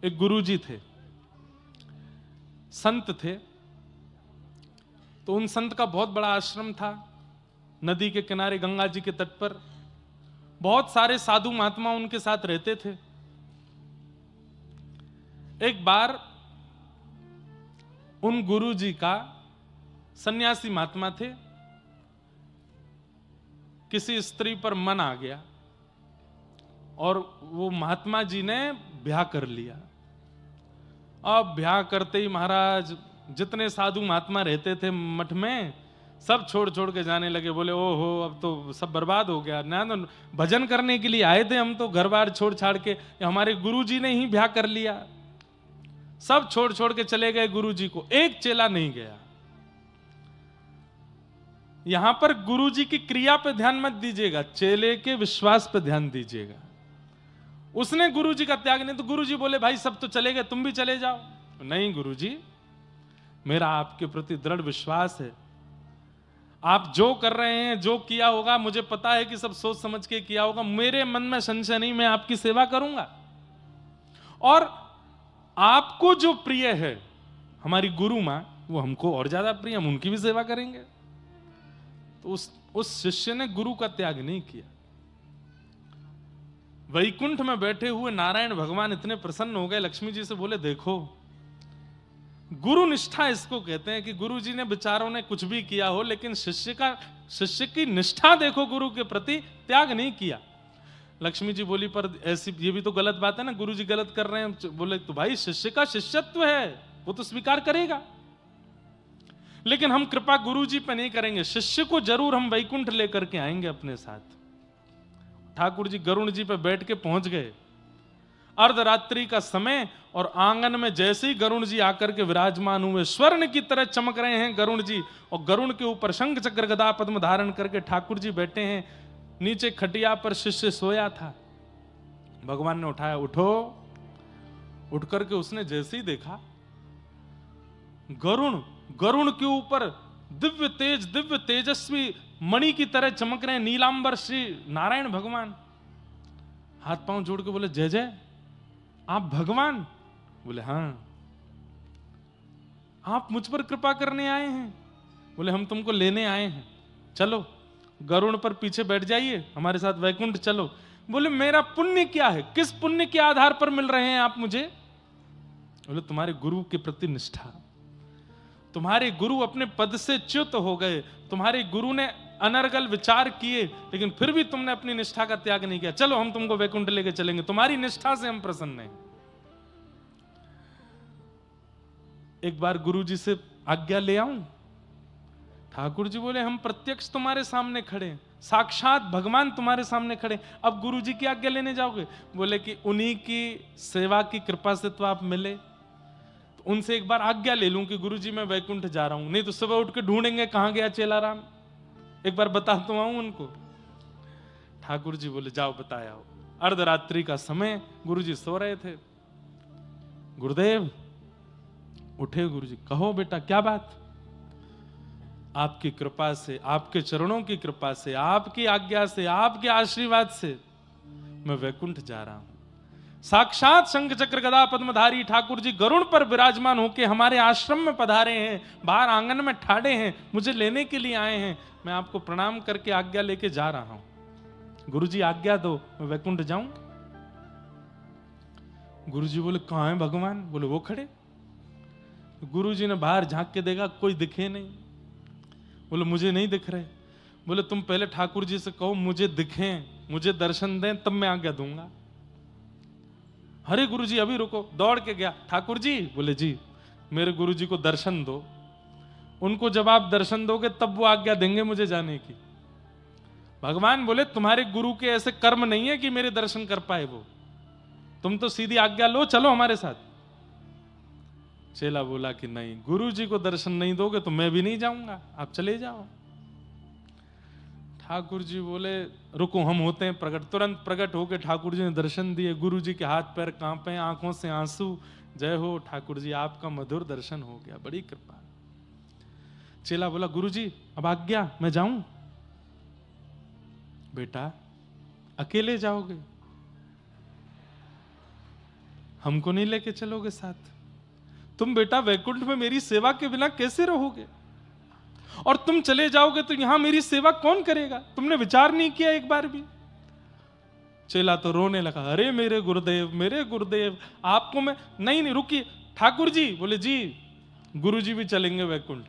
एक गुरुजी थे, संत थे। तो उन संत का बहुत बड़ा आश्रम था, नदी के किनारे गंगा जी के तट पर। बहुत सारे साधु महात्मा उनके साथ रहते थे। एक बार उन गुरुजी का, सन्यासी महात्मा थे, किसी स्त्री पर मन आ गया और वो महात्मा जी ने ब्याह कर लिया। अब ब्याह करते ही महाराज जितने साधु महात्मा रहते थे मठ में, सब छोड़ छोड़ के जाने लगे। बोले ओहो अब तो सब बर्बाद हो गया ना, तो भजन करने के लिए आए थे हम तो घर बार छोड़ छाड़ के, हमारे गुरुजी ने ही ब्याह कर लिया। सब छोड़ छोड़ के चले गए गुरुजी को, एक चेला नहीं गया। यहां पर गुरुजी की क्रिया पे ध्यान मत दीजिएगा, चेले के विश्वास पे ध्यान दीजिएगा। उसने गुरुजी का त्याग नहीं, तो गुरुजी बोले भाई सब तो चले गए, तुम भी चले जाओ। नहीं गुरुजी, मेरा आपके प्रति दृढ़ विश्वास है, आप जो कर रहे हैं, जो किया होगा, मुझे पता है कि सब सोच समझ के किया होगा, मेरे मन में संशय नहीं, मैं आपकी सेवा करूंगा। और आपको जो प्रिय है हमारी गुरु मां, वो हमको और ज्यादा प्रिय, हम उनकी भी सेवा करेंगे। तो उस शिष्य ने गुरु का त्याग नहीं किया। वैकुंठ में बैठे हुए नारायण भगवान इतने प्रसन्न हो गए, लक्ष्मी जी से बोले देखो, गुरु निष्ठा इसको कहते हैं कि गुरु जी ने बेचारों ने कुछ भी किया हो, लेकिन शिष्य की निष्ठा देखो, गुरु के प्रति त्याग नहीं किया। लक्ष्मी जी बोली पर ऐसी ये भी तो गलत बात है ना, गुरु जी गलत कर रहे हैं। बोले तो भाई शिष्य का शिष्यत्व है, वो तो स्वीकार करेगा, लेकिन हम कृपा गुरु जी पे नहीं करेंगे, शिष्य को जरूर हम वैकुंठ लेकर के आएंगे अपने साथ। ठाकुर जी गरुण जी पे बैठ के पहुंच गए। अर्धरात्रि का समय, और आंगन में जैसे ही गरुण जी आकर के विराजमान हुए, स्वर्ण की तरह चमक रहे हैं गरुण जी, और गरुण के ऊपर शंख चक्र गदा पद्म धारण करके ठाकुर जी बैठे हैं। नीचे खटिया पर शिष्य सोया था। भगवान ने उठाया, उठो। उठ करके उसने जैसे ही देखा, गरुण के ऊपर दिव्य तेजस्वी मणि की तरह चमक रहे हैं नीलांबर श्री नारायण भगवान। हाथ पांव जोड़ के बोले जय जय, आप भगवान? बोले हां। आप मुझ पर कृपा करने आए हैं? बोले हम तुमको लेने आए हैं, चलो गरुड़ पर पीछे बैठ जाइए, हमारे साथ वैकुंठ चलो। बोले मेरा पुण्य क्या है, किस पुण्य के आधार पर मिल रहे हैं आप मुझे? बोले तुम्हारे गुरु के प्रति निष्ठा। तुम्हारे गुरु अपने पद से च्युत हो गए, तुम्हारे गुरु ने अनर्गल विचार किए, लेकिन फिर भी तुमने अपनी निष्ठा का त्याग नहीं किया। चलो हम तुमको वैकुंठ लेके चलेंगे, तुम्हारी निष्ठा से हम प्रसन्न हैं। एक बार गुरु जी से आज्ञा ले आऊं? ठाकुर जी बोले हम प्रत्यक्ष तुम्हारे सामने खड़े, साक्षात भगवान तुम्हारे सामने खड़े, अब गुरु जी की आज्ञा लेने जाओगे? बोले कि उन्हीं की सेवा की कृपा से तो आप मिले, तो उनसे एक बार आज्ञा ले लूं कि गुरु जी मैं वैकुंठ जा रहा हूं, नहीं तो सुबह उठ के ढूंढेंगे कहां गया चेलाराम, एक बार बता तो आऊं उनको। ठाकुर जी बोले जाओ बताया हो। अर्धरात्रि का समय, गुरु जी सो रहे थे। गुरुदेव उठे, गुरु जी कहो बेटा क्या बात? आपकी कृपा से, आपके चरणों की कृपा से, आपकी आज्ञा से, आपके आशीर्वाद से मैं वैकुंठ जा रहा हूं। साक्षात शंख चक्र गदा पद्मधारी ठाकुर जी गरुड़ पर विराजमान होकर हमारे आश्रम में पधारे हैं, बाहर आंगन में ठाड़े हैं, मुझे लेने के लिए आए हैं। मैं आपको प्रणाम करके आज्ञा लेके जा रहा हूं। गुरु जी आज्ञा दो, मैं वैकुंठ जाऊं। गुरु जी बोले कहां है भगवान? बोले वो खड़े। गुरु जी ने बाहर झांक के देखा, कोई दिखे नहीं। बोले मुझे नहीं दिख रहे। बोले तुम पहले ठाकुर जी से कहो मुझे दिखें, मुझे दर्शन दें, तब मैं आज्ञा दूंगा। अरे गुरु जी अभी रुको। दौड़ के गया, ठाकुर जी? बोले जी मेरे गुरु जी को दर्शन दो, उनको जब आप दर्शन दोगे तब वो आज्ञा देंगे मुझे जाने की। भगवान बोले तुम्हारे गुरु के ऐसे कर्म नहीं है कि मेरे दर्शन कर पाए वो, तुम तो सीधी आज्ञा लो, चलो हमारे साथ। चेला बोला कि नहीं, गुरु जी को दर्शन नहीं दोगे तो मैं भी नहीं जाऊंगा, आप चले जाओ। ठाकुर जी बोले रुको हम होते हैं प्रकट। तुरंत प्रकट होकर ठाकुर जी ने दर्शन दिए। गुरु जी के हाथ पैर कांपे, आंखों से आंसू। जय हो ठाकुर जी, आपका मधुर दर्शन हो गया, बड़ी कृपा। चेला बोला गुरु जी अब आज्ञा, मैं जाऊं? बेटा अकेले जाओगे? हमको नहीं लेके चलोगे साथ? तुम बेटा वैकुंठ में मेरी सेवा के बिना कैसे रहोगे? और तुम चले जाओगे तो यहां मेरी सेवा कौन करेगा? तुमने विचार नहीं किया एक बार भी? चेला तो रोने लगा, अरे मेरे गुरुदेव, आपको मैं नहीं रुकिए ठाकुर जी। बोले जी, गुरुजी भी चलेंगे वैकुंठ।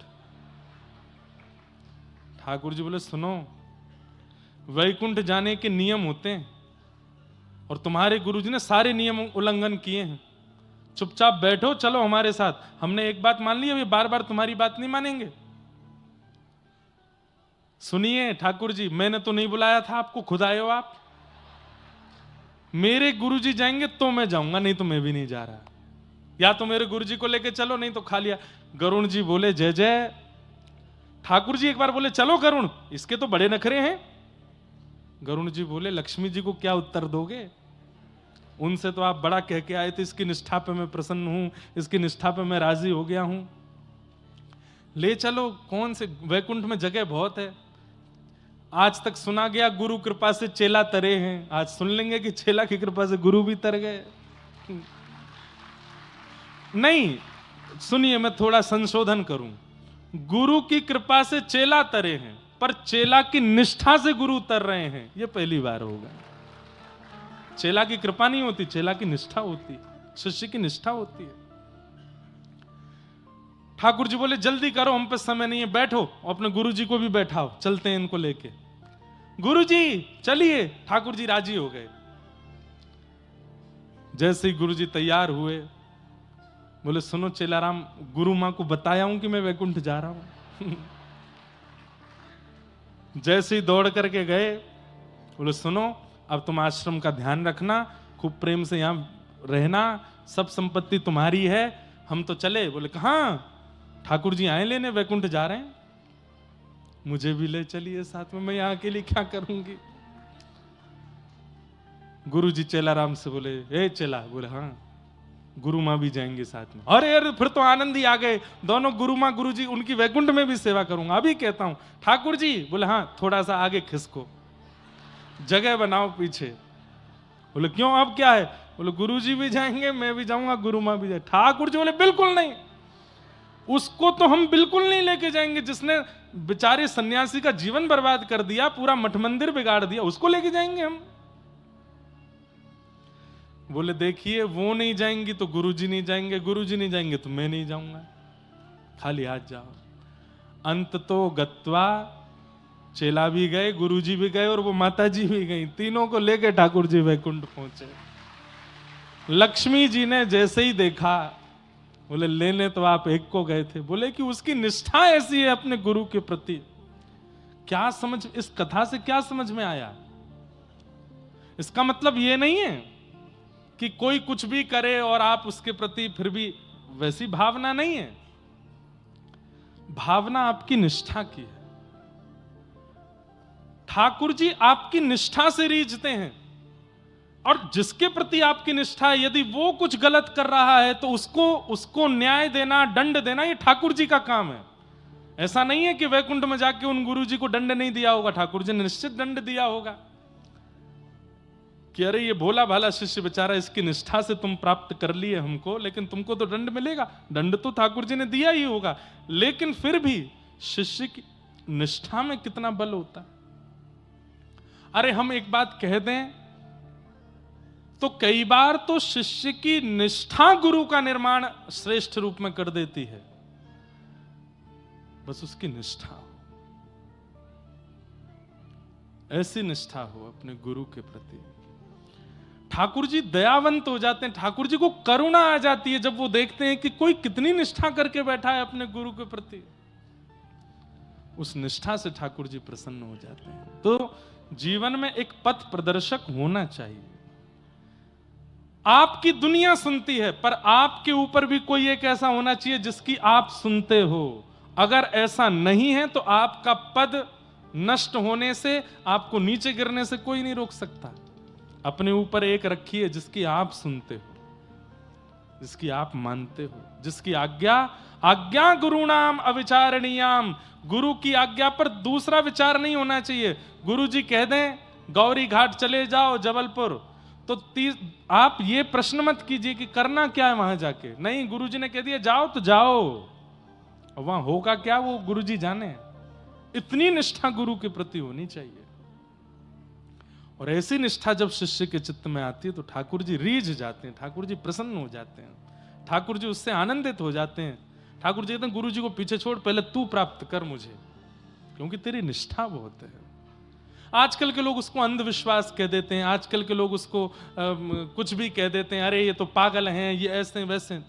ठाकुर जी बोले सुनो, वैकुंठ जाने के नियम होते हैं और तुम्हारे गुरुजी ने सारे नियम उल्लंघन किए हैं। चुपचाप बैठो, चलो हमारे साथ। हमने एक बात मान ली, अभी बार बार तुम्हारी बात नहीं मानेंगे। सुनिए ठाकुर जी, मैंने तो नहीं बुलाया था आपको, खुद आए हो आप। मेरे गुरुजी जाएंगे तो मैं जाऊंगा, नहीं तो मैं भी नहीं जा रहा। या तो मेरे गुरुजी को लेके चलो, नहीं तो खा लिया। गरुण जी बोले जय जय। ठाकुर जी एक बार बोले चलो गरुण, इसके तो बड़े नखरे हैं। गरुण जी बोले लक्ष्मी जी को क्या उत्तर दोगे? उनसे तो आप बड़ा कह के आए थे, इसकी निष्ठा पे मैं प्रसन्न हूं, इसकी निष्ठा पे मैं राजी हो गया हूं। ले चलो, कौन से वैकुंठ में जगह बहुत है। आज तक सुना गया गुरु कृपा से चेला तरे हैं, आज सुन लेंगे कि चेला की कृपा से गुरु भी तर गए। नहीं, सुनिए मैं थोड़ा संशोधन करूं। गुरु की कृपा से चेला तरे हैं, पर चेला की निष्ठा से गुरु उतर रहे हैं, यह पहली बार होगा। चेला की कृपा नहीं होती, चेला की निष्ठा होती है, शिष्य की निष्ठा होती है। ठाकुर जी बोले जल्दी करो, हम पे समय नहीं है, बैठो। अपने गुरु जी को भी बैठाओ, चलते हैं इनको लेके। गुरु जी चलिए। ठाकुर जी राजी हो गए। जैसे ही गुरु जी तैयार हुए, बोले सुनो चेलाराम, गुरु मां को बताया हूं कि मैं वैकुंठ जा रहा हूं। जैसे ही दौड़ करके गए, बोले सुनो अब तुम आश्रम का ध्यान रखना, खूब प्रेम से यहां रहना, सब संपत्ति तुम्हारी है, हम तो चले। बोले कहां? ठाकुर जी आए लेने, वैकुंठ जा रहे हैं। मुझे भी ले चलिए साथ में, मैं यहां के लिए क्या करूंगी। गुरु जी चेलाराम से बोले ए चेला। बोले हाँ। गुरु मां भी जाएंगे साथ में। अरे यार फिर तो आनंद ही आ गए दोनों। गुरु मां गुरु जी, उनकी वैकुंठ में भी सेवा करूंगा, अभी कहता हूं। ठाकुर जी बोले हाँ, थोड़ा सा आगे खिसको, जगह बनाओ पीछे। बोले क्यों, अब क्या है? बोले गुरु जी भी जाएंगे, मैं भी जाऊंगा, गुरु मां भी जाए। ठाकुर जी बोले बिल्कुल नहीं, उसको तो हम बिल्कुल नहीं लेके जाएंगे, जिसने बेचारे सन्यासी का जीवन बर्बाद कर दिया, पूरा मठ मंदिर बिगाड़ दिया, उसको लेके जाएंगे हम? बोले देखिए, वो नहीं जाएंगी तो गुरुजी नहीं जाएंगे, गुरुजी नहीं जाएंगे तो मैं नहीं जाऊंगा, खाली हाथ जाओ। अंत तो गत्वा, चेला भी गए, गुरुजी भी गए और वो माता जी भी गई, तीनों को लेके ठाकुर जी वैकुंठ पहुंचे। लक्ष्मी जी ने जैसे ही देखा, बोले लेने तो आप एक को गए थे। बोले कि उसकी निष्ठा ऐसी है अपने गुरु के प्रति। क्या समझ, इस कथा से क्या समझ में आया? इसका मतलब यह नहीं है कि कोई कुछ भी करे और आप उसके प्रति फिर भी वैसी भावना नहीं है। भावना आपकी निष्ठा की है। ठाकुर जी आपकी निष्ठा से रीझते हैं, और जिसके प्रति आपकी निष्ठा है, यदि वो कुछ गलत कर रहा है तो उसको न्याय देना, दंड देना, ये ठाकुर जी का काम है। ऐसा नहीं है कि वैकुंठ में जाके उन गुरु जी को दंड नहीं दिया होगा, ठाकुर जी ने निश्चित दंड दिया होगा कि अरे ये भोला भाला शिष्य बेचारा, इसकी निष्ठा से तुम प्राप्त कर लिए हमको, लेकिन तुमको तो दंड मिलेगा। दंड तो ठाकुर जी ने दिया ही होगा, लेकिन फिर भी शिष्य की निष्ठा में कितना बल होता है। अरे हम एक बात कह दें तो कई बार तो शिष्य की निष्ठा गुरु का निर्माण श्रेष्ठ रूप में कर देती है, बस उसकी निष्ठा हो, ऐसी निष्ठा हो अपने गुरु के प्रति। ठाकुर जी दयावंत हो जाते हैं, ठाकुर जी को करुणा आ जाती है जब वो देखते हैं कि कोई कितनी निष्ठा करके बैठा है अपने गुरु के प्रति। उस निष्ठा से ठाकुर जी प्रसन्न हो जाते हैं। तो जीवन में एक पथ प्रदर्शक होना चाहिए। आपकी दुनिया सुनती है, पर आपके ऊपर भी कोई एक ऐसा होना चाहिए जिसकी आप सुनते हो। अगर ऐसा नहीं है तो आपका पद नष्ट होने से, आपको नीचे गिरने से कोई नहीं रोक सकता। अपने ऊपर एक रखिए जिसकी आप सुनते हो, जिसकी आप मानते हो, जिसकी आज्ञा गुरुणाम अविचारणीयाम। गुरु की आज्ञा पर दूसरा विचार नहीं होना चाहिए। गुरु जी कह दें गौरी घाट चले जाओ जबलपुर, तो आप ये प्रश्न मत कीजिए कि करना क्या है वहां जाके। नहीं, गुरुजी ने कह दिया जाओ तो जाओ, वहां होगा क्या वो गुरुजी जाने। इतनी निष्ठा गुरु के प्रति होनी चाहिए। और ऐसी निष्ठा जब शिष्य के चित्त में आती है तो ठाकुर जी रीझ जाते हैं, ठाकुर जी प्रसन्न हो जाते हैं, ठाकुर जी उससे आनंदित हो जाते हैं। ठाकुर जी कहते हैं गुरु जी को पीछे छोड़, पहले तू प्राप्त कर मुझे, क्योंकि तेरी निष्ठा बहुत है। आजकल के लोग उसको अंधविश्वास कह देते हैं, आजकल के लोग उसको कुछ भी कह देते हैं, अरे ये तो पागल हैं, ये ऐसे वैसे।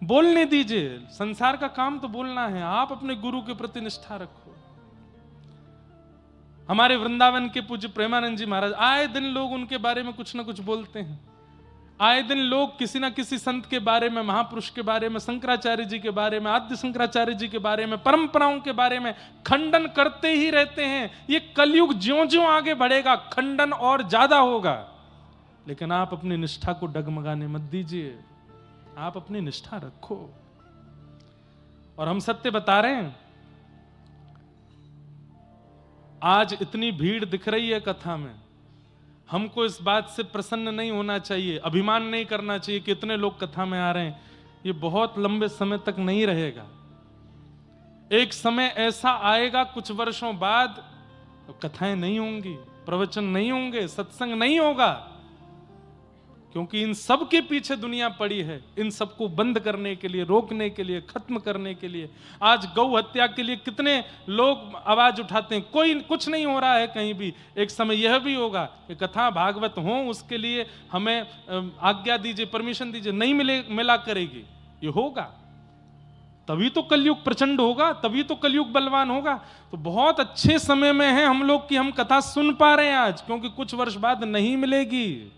बोलने दीजिए, संसार का काम तो बोलना है। आप अपने गुरु के प्रति निष्ठा रखो। हमारे वृंदावन के पूज्य प्रेमानंद जी महाराज, आए दिन लोग उनके बारे में कुछ ना कुछ बोलते हैं। आए दिन लोग किसी ना किसी संत के बारे में, महापुरुष के बारे में, शंकराचार्य जी के बारे में, आद्य शंकराचार्य जी के बारे में, परंपराओं के बारे में खंडन करते ही रहते हैं। ये कलयुग ज्यों-ज्यों आगे बढ़ेगा खंडन और ज्यादा होगा। लेकिन आप अपनी निष्ठा को डगमगाने मत दीजिए, आप अपनी निष्ठा रखो। और हम सत्य बता रहे हैं, आज इतनी भीड़ दिख रही है कथा में, हमको इस बात से प्रसन्न नहीं होना चाहिए, अभिमान नहीं करना चाहिए कि इतने लोग कथा में आ रहे हैं। ये बहुत लंबे समय तक नहीं रहेगा। एक समय ऐसा आएगा कुछ वर्षों बाद, कथाएं नहीं होंगी, प्रवचन नहीं होंगे, सत्संग नहीं होगा, क्योंकि इन सब के पीछे दुनिया पड़ी है, इन सबको बंद करने के लिए, रोकने के लिए, खत्म करने के लिए। आज गौ हत्या के लिए कितने लोग आवाज उठाते हैं, कोई कुछ नहीं हो रहा है कहीं भी। एक समय यह भी होगा कि कथा भागवत हो, उसके लिए हमें आज्ञा दीजिए, परमिशन दीजिए, नहीं मिला करेगी। ये होगा तभी तो कलयुग प्रचंड होगा, तभी तो कलयुग बलवान होगा। तो बहुत अच्छे समय में है हम लोग कि हम कथा सुन पा रहे हैं आज, क्योंकि कुछ वर्ष बाद नहीं मिलेगी।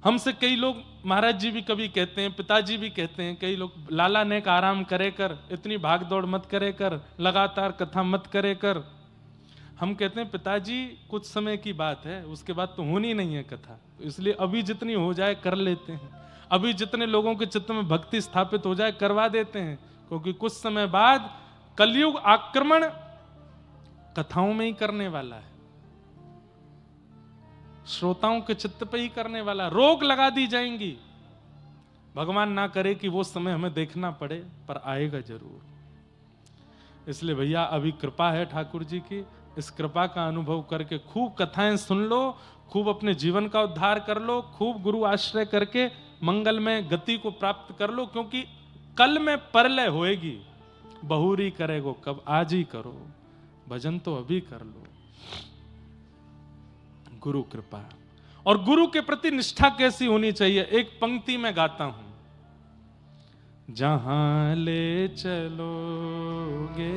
हमसे कई लोग, महाराज जी भी कभी कहते हैं, पिताजी भी कहते हैं, कई लोग, लाला ने का आराम करे कर, इतनी भाग दौड़ मत करे कर, लगातार कथा मत करे कर। हम कहते हैं पिताजी कुछ समय की बात है, उसके बाद तो होनी नहीं है कथा, तो इसलिए अभी जितनी हो जाए कर लेते हैं। अभी जितने लोगों के चित्त में भक्ति स्थापित हो जाए करवा देते हैं, क्योंकि कुछ समय बाद कलयुग आक्रमण कथाओं में ही करने वाला है, श्रोताओं के चित्त पे ही करने वाला। रोक लगा दी जाएंगी। भगवान ना करे कि वो समय हमें देखना पड़े, पर आएगा जरूर। इसलिए भैया अभी कृपा है ठाकुर जी की, इस कृपा का अनुभव करके खूब कथाएं सुन लो, खूब अपने जीवन का उद्धार कर लो, खूब गुरु आश्रय करके मंगल में गति को प्राप्त कर लो, क्योंकि कल में परलय होएगी। बहुरी करेगो कब, आज ही करो, भजन तो अभी कर लो। गुरु कृपा। और गुरु के प्रति निष्ठा कैसी होनी चाहिए, एक पंक्ति में गाता हूं। जहां ले चलोगे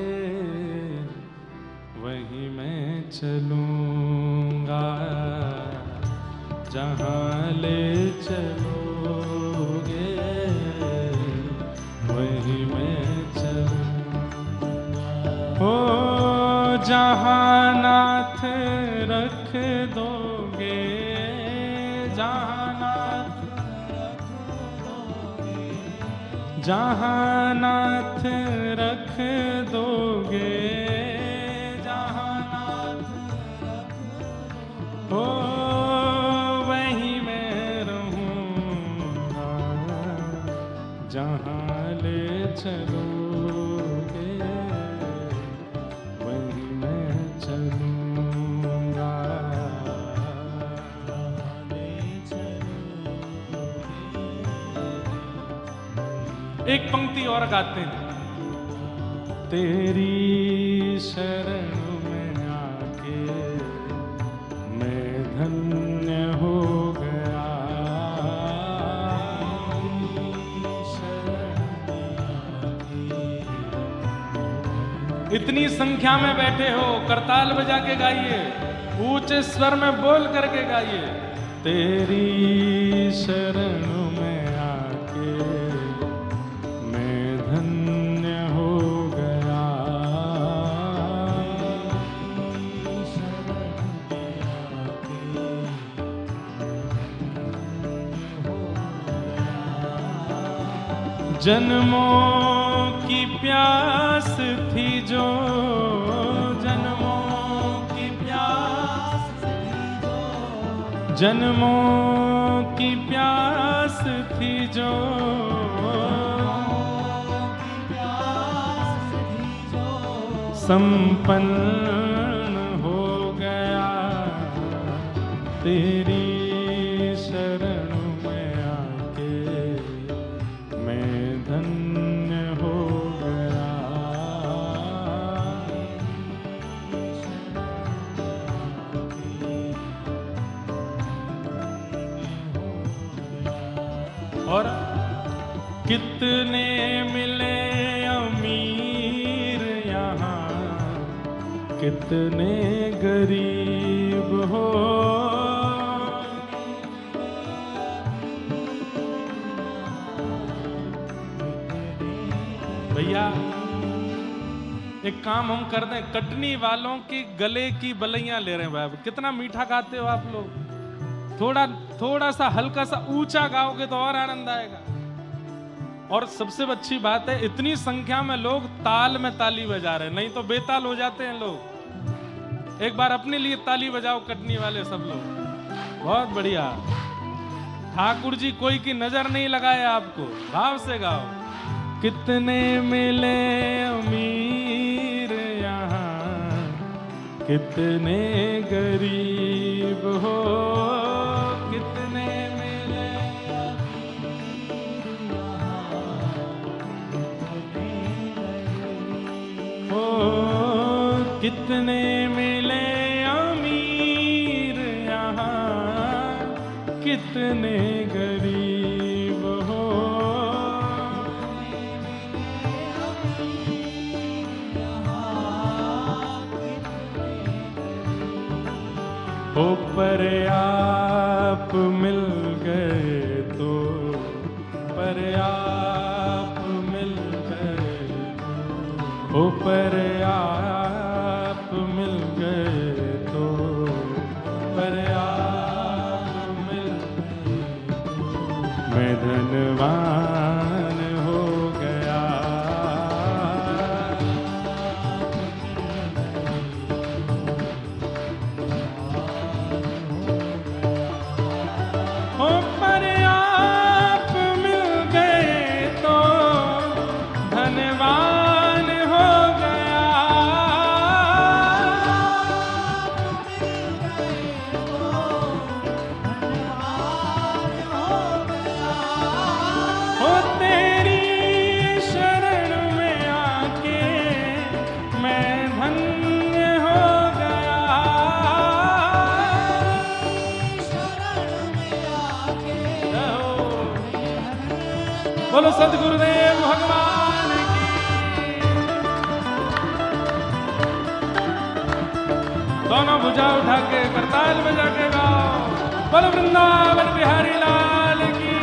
वहीं मैं चलूंगा, जहां ले चलोगे वहीं मैं चलूंगा। ओ जहां नाथ रख दोगे, जहां नाथ रख दोगे, जहां नाथ हो वहीं मैं रहूंगा, जहां ले चलोगे वहीं मैं चलूंगा। एक पंक्ति और गाते हैं। तेरी शरण में आके मैं धन्य हो गया, इतनी संख्या में बैठे हो, करताल बजा के गाइए, ऊंचे स्वर में बोल करके गाइए। तेरी शरण में आके मैं धन्य हो गया, जन्मों की प्यास थी जो, जन्मों की प्यास थी जो, जन्मों की प्यास थी जो संपन्न हो गया तेरी शरण में आके मैं धन्य हो गया। और कितने मिले अमीर यहाँ, कितने गरीब हो। भैया एक काम हम कर दें, कटनी वालों की गले की बलैया ले रहे हैं भाई। कितना मीठा गाते हो आप लोग। थोड़ा सा हल्का सा ऊंचा गाओगे तो और आनंद आएगा। और सबसे अच्छी बात है, इतनी संख्या में लोग ताल में ताली बजा रहे हैं, नहीं तो बेताल हो जाते हैं लोग। एक बार अपने लिए ताली बजाओ कटनी वाले सब लोग। बहुत बढ़िया। ठाकुर जी कोई की नजर नहीं लगाए आपको, भाव से गाओ। कितने मिले अमीर यहाँ, कितने गरीब हो। कितने मिले हो, कितने मिले अमीर यहाँ, कितने गरीब हो। हो पर आप मिल गए तो, पर आप मिल गए तो, हो पर आप मिल गए तो, पर आप मिल गए तो मैं धनवान हो गया। हो पर आप मिल गए तो धनवान हो गया। हो तेरी शरण में आके मैं धन्य हो गया। बोलो सद्गुरुदेव भगवान की। दोनों भुजा उठा के करताल बजा के गाओ। बोलो वृंदावन बिहारी लाल की।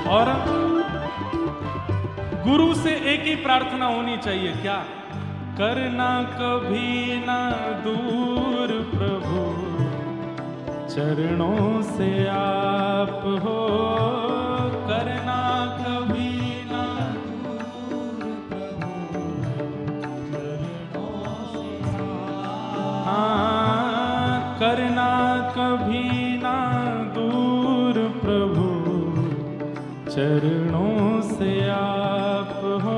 और गुरु से एक ही प्रार्थना होनी चाहिए, क्या? करना कभी ना दूर प्रभु, चरणों से आप हो। करना कभी ना दूर प्रभु, हाँ, करना कभी ना दूर प्रभु, चरणों से आप हो।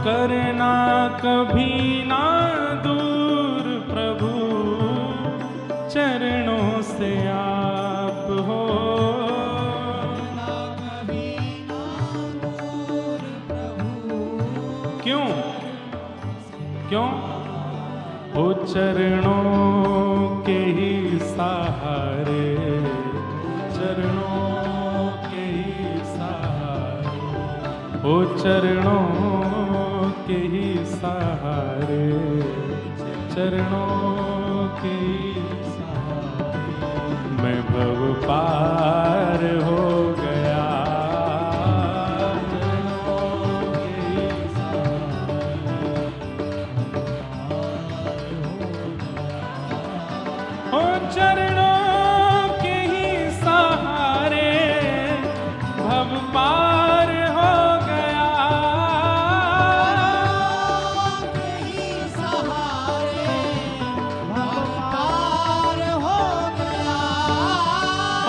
करना कभी ना दूर प्रभु, चरणों से आप हो। क्यों क्यों? हो चरणों के ही सहारे, चरणों के ही सहारे ओ चरणों के ही सहारे, चरणों के ही सहारे मैं भव पार हो गया। चरणों के ही सहारे ओ चरणों के ही सहारे भव पार हो गया।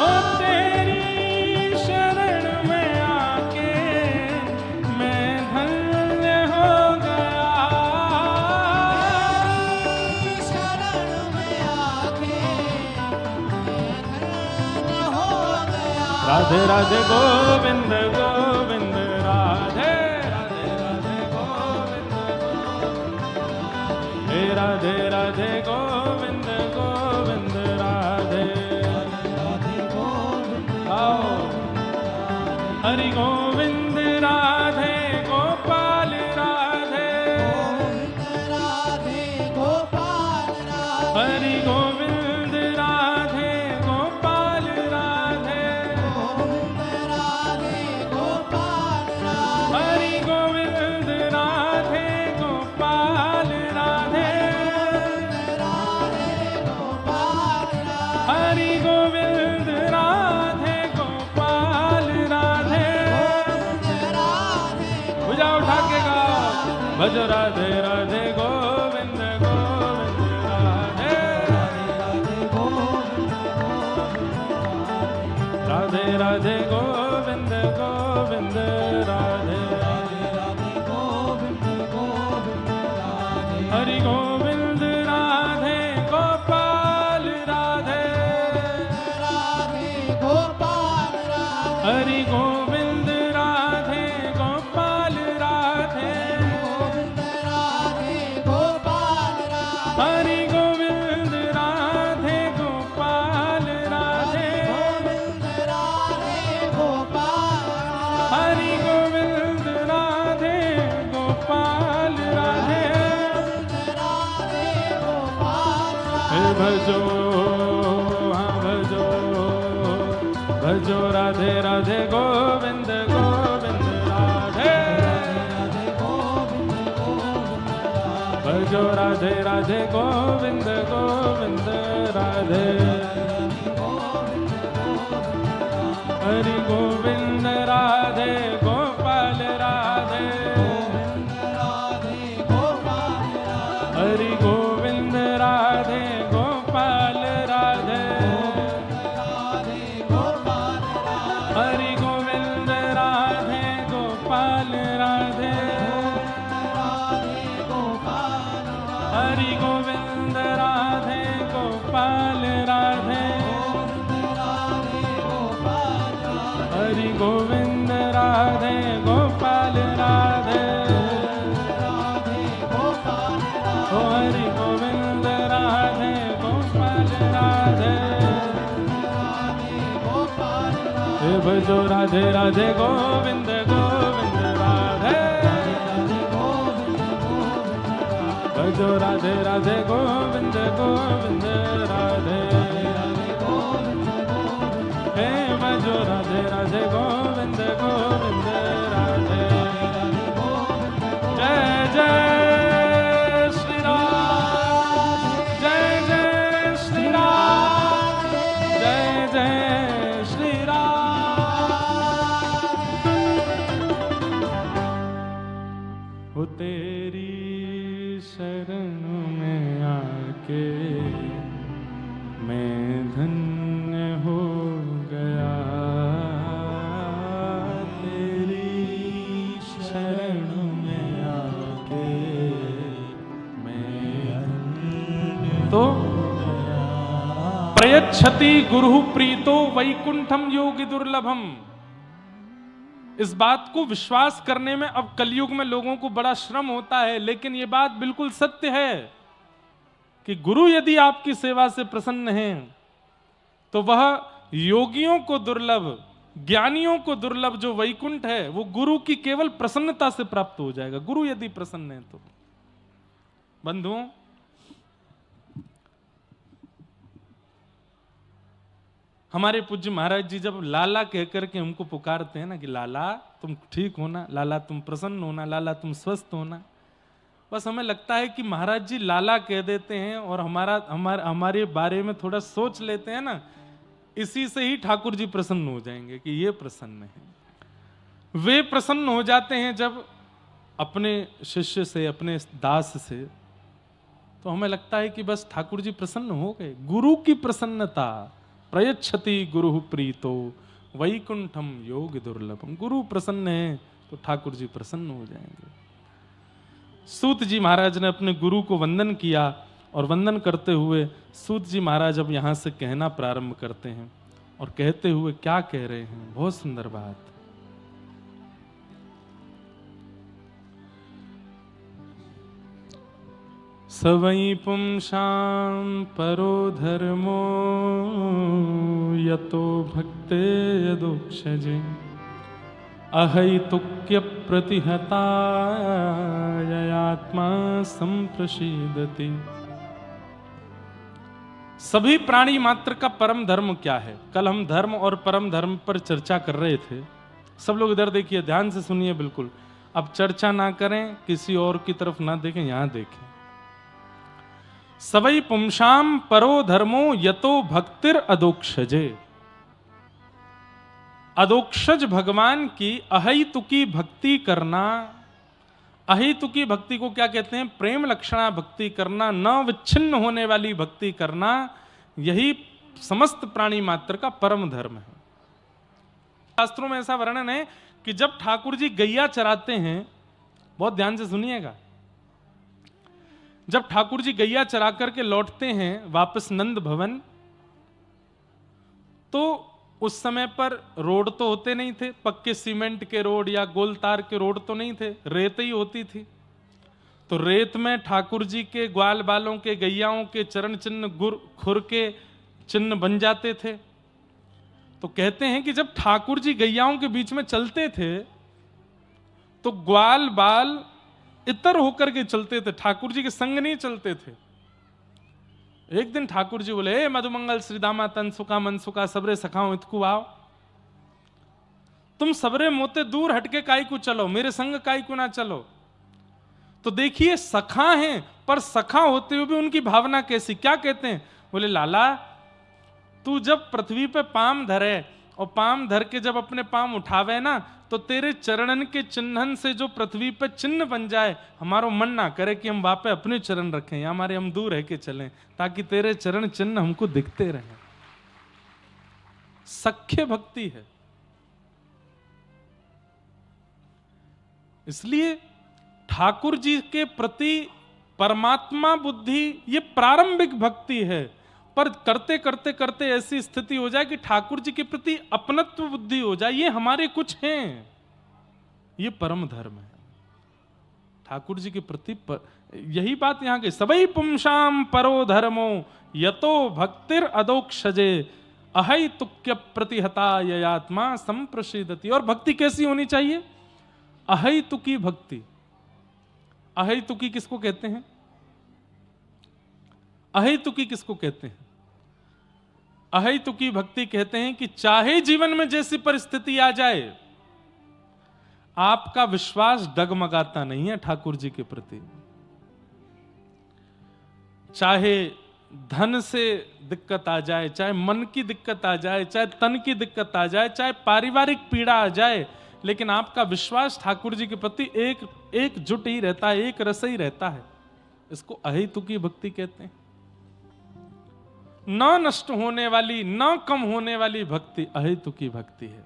ओ तेरी शरण में आके मैं धन्य हो गया। राधे राधे गोविंद गोविंद राधे राधे राधे गोविंद हे राधे राधे गोविंद गोविंद राधे राधे गोविंद आओ हरि गोविंद राधे गोपाल राधे राधे गोपाल राधे हरि गोविंद राधे गोपाल राधे राधे गोपाल राधे हरि गोविंद राधे गोपाल राधे राधे गोपाल राधे हरि गोविंद राधे गोपाल राधे भुजा उठा के गाओ भज राधे राधे गोविंद गोविंद राधे राधे राधे गोविंद गोविंद राधे हरि गोविंद राधे गोपाल राधे राधे गोपाल राधे हरि गोविंद राधे गोपाल राधे राधे गोपाल राधे हरि गोविंद राधे गोपाल राधे राधे गोपाल हरि गोविंद राधे गोपाल राधे राधे गोपाल हे भजो हाँ भजो भजो राधे राधे गोविंद गोविंद राधे भजो राधे राधे गोविंद गोविंद राधे हरि गोविंद राधे गोपाल राधे हरि गोविंद राधे गोपाल राधे हरि गोविंद राधे गोपाल राधे हरि गोविंद राधे गोपाल राधे हरि गोविंद राधे गोपाल राधे ओ हरि गोविंद राधे गोपाल राधे हे भजो राधे राधे गोविंद गोविंद राधे भजो राधे राधे गोविंद गोविंद राधे हे भजो राधे राधे गोविंद गोविंद राधे जय जय श्री राम जय जय श्री राम जय जय श्री राम हो तेरी शरण में आके मैं धन्य हो गया। तेरी शरण में आके मैं धन्य तो प्रयच्छति गुरु प्रीतो वैकुंठम योगी दुर्लभम। इस बात को विश्वास करने में अब कलयुग में लोगों को बड़ा श्रम होता है, लेकिन यह बात बिल्कुल सत्य है कि गुरु यदि आपकी सेवा से प्रसन्न हैं तो वह योगियों को दुर्लभ ज्ञानियों को दुर्लभ जो वैकुंठ है वो गुरु की केवल प्रसन्नता से प्राप्त हो जाएगा, गुरु यदि प्रसन्न है तो। बंधुओं, हमारे पूज्य महाराज जी जब लाला कहकर के हमको पुकारते हैं ना कि लाला तुम ठीक होना, लाला तुम प्रसन्न होना, लाला तुम स्वस्थ होना, बस हमें लगता है कि महाराज जी लाला कह देते हैं और हमारे बारे में थोड़ा सोच लेते हैं ना, इसी से ही ठाकुर जी प्रसन्न हो जाएंगे कि ये प्रसन्न है। वे प्रसन्न हो जाते हैं जब अपने शिष्य से, अपने दास से, तो हमें लगता है कि बस ठाकुर जी प्रसन्न हो गए। गुरु की प्रसन्नता, प्रयच्छति गुरु प्रीतो वैकुंठम योग दुर्लभम। गुरु प्रसन्न है तो ठाकुर जी प्रसन्न हो जाएंगे। सूत जी महाराज ने अपने गुरु को वंदन किया और वंदन करते हुए सूत जी महाराज अब यहां से कहना प्रारंभ करते हैं और कहते हुए क्या कह रहे हैं, बहुत सुंदर बात। सवै पुंसां परो धर्मो यतो भक्ते यदोक्षजे अहैतुक्य प्रतिहताय आत्मा संप्रसीदति। सभी प्राणी मात्र का परम धर्म क्या है? कल हम धर्म और परम धर्म पर चर्चा कर रहे थे। सब लोग इधर देखिए, ध्यान से सुनिए बिल्कुल। अब चर्चा ना करें, किसी और की तरफ ना देखें, यहां देखें। सवै पुंसां परो धर्मो यतो भक्तिर अदोक्षजे। अदोक्षज भगवान की अहैतुकी भक्ति करना। अहैतुकी भक्ति को क्या कहते हैं? प्रेम लक्षणा भक्ति करना, न विच्छिन्न होने वाली भक्ति करना, यही समस्त प्राणी मात्र का परम धर्म है। शास्त्रों में ऐसा वर्णन है कि जब ठाकुर जी गैया चराते हैं, बहुत ध्यान से सुनिएगा, जब ठाकुर जी गैया चरा करके लौटते हैं वापस नंद भवन, तो उस समय पर रोड तो होते नहीं थे, पक्के सीमेंट के रोड या गोल तार के रोड तो नहीं थे, रेत ही होती थी। तो रेत में ठाकुर जी के ग्वाल बालों के, गैयाओं के चरण चिन्ह, खुर के चिन्ह बन जाते थे। तो कहते हैं कि जब ठाकुर जी गैयाओं के बीच में चलते थे तो ग्वाल बाल इतर होकर के चलते थे, ठाकुर जी के संग नहीं चलते थे। एक दिन ठाकुर जी बोले, मधुमंगल श्रीदामा तनसुका मनसुका सबरे सखाओ इतकु आओ। तुम सबरे मोते दूर हटके काई को चलो, मेरे संग काई को ना चलो। तो देखिए सखा हैं, पर सखा होते हुए भी उनकी भावना कैसी, क्या कहते हैं? बोले लाला तू जब पृथ्वी पे पाम धरे और पाम धर के जब अपने पाम उठावे ना, तो तेरे चरणन के चिन्हन से जो पृथ्वी पे चिन्ह बन जाए, हमारो मन ना करे कि हम वापे अपने चरण रखें या हमारे हम दूर रह के चलें, ताकि तेरे चरण चिन्ह हमको दिखते रहें। सख्य भक्ति है। इसलिए ठाकुर जी के प्रति परमात्मा बुद्धि ये प्रारंभिक भक्ति है, पर करते करते करते ऐसी स्थिति हो जाए कि ठाकुर जी के प्रति अपनत्व बुद्धि हो जाए, ये हमारे कुछ हैं, ये परम धर्म है ठाकुर जी के प्रति। यही बात यहां की, सवै पुंसां परो धर्मो यतो भक्तिर अदोक्षजे अहैतुक्य प्रतिहता ययात्मा संप्रसीदति। और भक्ति कैसी होनी चाहिए? अहैतुकी भक्ति। अहैतुकी किसको कहते हैं? अहैतुकी किसको कहते हैं? अहैतुकी भक्ति कहते हैं कि चाहे जीवन में जैसी परिस्थिति आ जाए, आपका विश्वास डगमगाता नहीं है ठाकुर जी के प्रति। चाहे धन से दिक्कत आ जाए, चाहे मन की दिक्कत आ जाए, चाहे तन की दिक्कत आ जाए, चाहे पारिवारिक पीड़ा आ जाए, लेकिन आपका विश्वास ठाकुर जी के प्रति एकजुट ही रहता है, एक रस ही रहता है। इसको अहैतुकी भक्ति कहते हैं। न नष्ट होने वाली, न कम होने वाली भक्ति अहैतुकी भक्ति है।